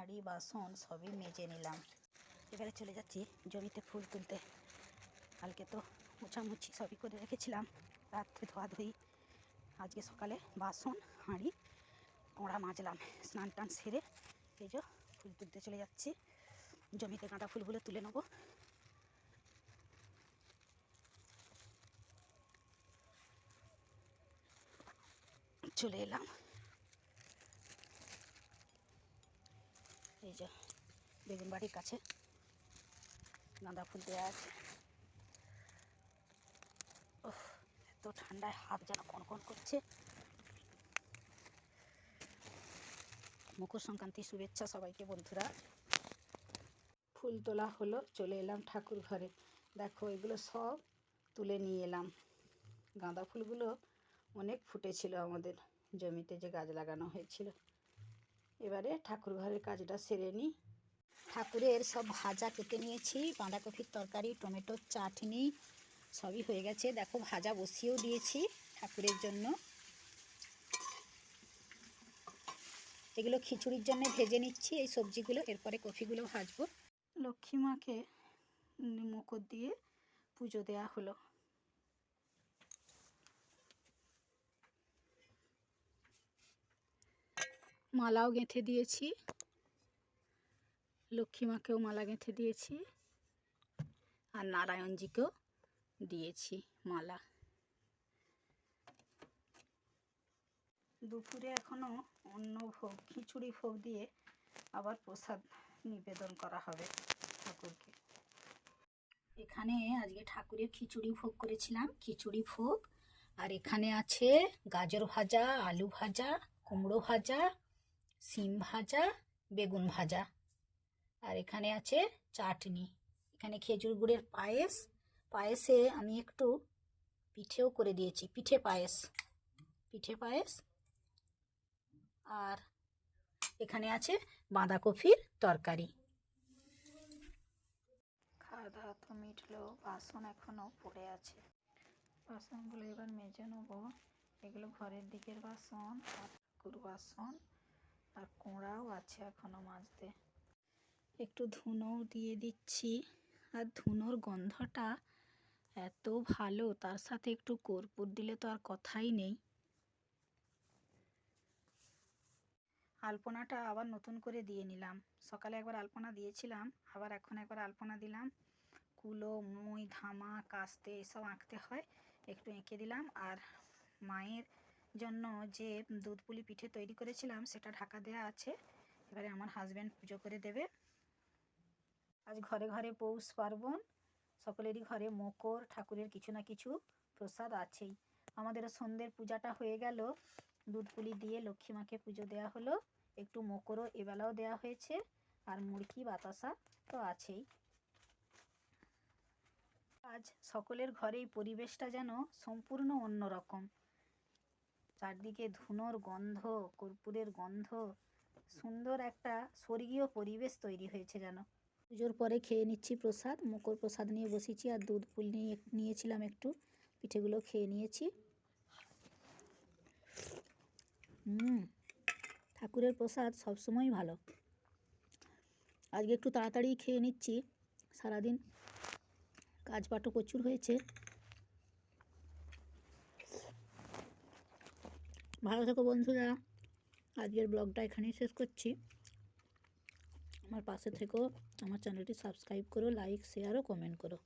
হাঁড়ি বাসন সবই মেজে নিলাম। এবারে চলে যাচ্ছি জমিতে ফুল তুলতে। কালকে তো মোছামুছি সবই করে রেখেছিলাম, রাত্রে ধোয়াধুয়ি। আজকে সকালে বাসন হাঁড়ি কোঁড়া মাজলাম, স্নান টান সেরে এই যে ফুল তুলতে চলে যাচ্ছি। জমিতে গাঁদা ফুলগুলো তুলে নেব। চলে এলাম, এই যে বেগুন বাড়ির কাছে গাঁদা ফুল দেওয়া আছে। ওহ, এত ঠান্ডায় হাত যেন কনকন করছে। মকর সংক্রান্তির শুভেচ্ছা সবাইকে বন্ধুরা। ফুল তোলা হলো, চলে এলাম ঠাকুর ঘরে। দেখো এগুলো সব তুলে নিয়ে এলাম। গাঁদা ফুলগুলো অনেক ফুটেছিল আমাদের জমিতে, যে গাছ লাগানো হয়েছিল। এবারে ঠাকুর ঘরের কাজটা সেরে নিই। ঠাকুরের সব ভাজা কেটে নিয়েছি, বাঁধাকপির তরকারি, টমেটোর চাটনি সবই হয়ে গেছে। দেখো ভাজা বসিয়েও দিয়েছি ঠাকুরের জন্য। এগুলো খিচুড়ির জন্য ভেজে নিচ্ছি এই সবজিগুলো, এরপরে কফিগুলো ভাজবো। লক্ষ্মী মাকে মকর দিয়ে পুজো দেওয়া হলো। মালাও গেঁথে দিয়েছি, লক্ষ্মী মাকেও মালা গেঁথে দিয়েছি, আর নারায়ণজিকেও দিয়েছি মালা। দুপুরে এখনও অন্য ভোগ, খিচুড়ি ভোগ দিয়ে আবার প্রসাদ নিবেদন করা হবে ঠাকুরকে। এখানে আজকে ঠাকুরের খিচুড়ি ভোগ করেছিলাম, খিচুড়ি ভোগ। আর এখানে আছে গাজর ভাজা, আলু ভাজা, কুমড়ো ভাজা, সিম ভাজা, বেগুন ভাজা। আর এখানে আছে চাটনি। এখানে খেজুর গুড়ের পায়েস, পায়েসে আমি একটু পিঠেও করে দিয়েছি, পিঠে পায়েস। আর এখানে আছে বাঁধাকপির তরকারি। খাওয়া দাওয়া তো মিটলো, বাসন এখনও পড়ে আছে। বাসনগুলো এবার মেজে নেবো। এগুলো ঘরের দিকের বাসন, আর ঠাকুর বাসন, আর কোঁড়াও আছে এখনও মাজতে। একটু ধুনোও দিয়ে দিচ্ছি। আর ধুনোর গন্ধটা এত ভালো, তার সাথে একটু কর্পূর দিলে তো আর কথাই নেই। আলপনাটা আবার নতুন করে দিয়ে নিলাম। সকালে একবার আলপনা দিয়েছিলাম, আবার এখন একবার আলপনা দিলাম। কুলো, মই, ধামা, কাস্তে এসব আঁকতে হয়, একটু এঁকে দিলাম। আর মায়ের জন্য যে দুধ পুলি পিঠে তৈরি করেছিলাম সেটা ঢাকা দেওয়া আছে। এবারে আমার হাজব্যান্ড পুজো করে দেবে। আজ ঘরে ঘরে পৌষ পার্বণ, সকলেরই ঘরে মকর, ঠাকুরের কিছু না কিছু প্রসাদ আছেই। আমাদেরও সন্ধ্যের পূজাটা হয়ে গেল, দুধ পুলি দিয়ে লক্ষ্মী মাকে পুজো দেওয়া হলো। একটু মকরও এবেলাও দেওয়া হয়েছে, আর মুড়কি বাতাসা তো আছেই। আজ সকলের ঘরেই পরিবেশটা যেন সম্পূর্ণ অন্যরকম। চারদিকে ধুনোর গন্ধ, কর্পূরের গন্ধ, সুন্দর একটা স্বর্গীয় পরিবেশ তৈরি হয়েছে যেন। পুজোর পরে খেয়ে নিচ্ছি প্রসাদ, মকর প্রসাদ নিয়ে বসেছি। আর দুধ পুলি নিয়েছিলাম একটু, পিঠেগুলো খেয়ে নিয়েছি। ঠাকুরের প্রসাদ সবসময় ভালো। আজকে একটু তাড়াতাড়ি খেয়ে নিচ্ছি, সারাদিন কাজপাটও প্রচুর হয়েছে। ভালো থেকো বন্ধুরা, আজকের ব্লগটা এখানেই শেষ করছি। আমার পাশে থেকো, আমার চ্যানেলটি সাবস্ক্রাইব করো, লাইক, শেয়ার ও কমেন্ট করো।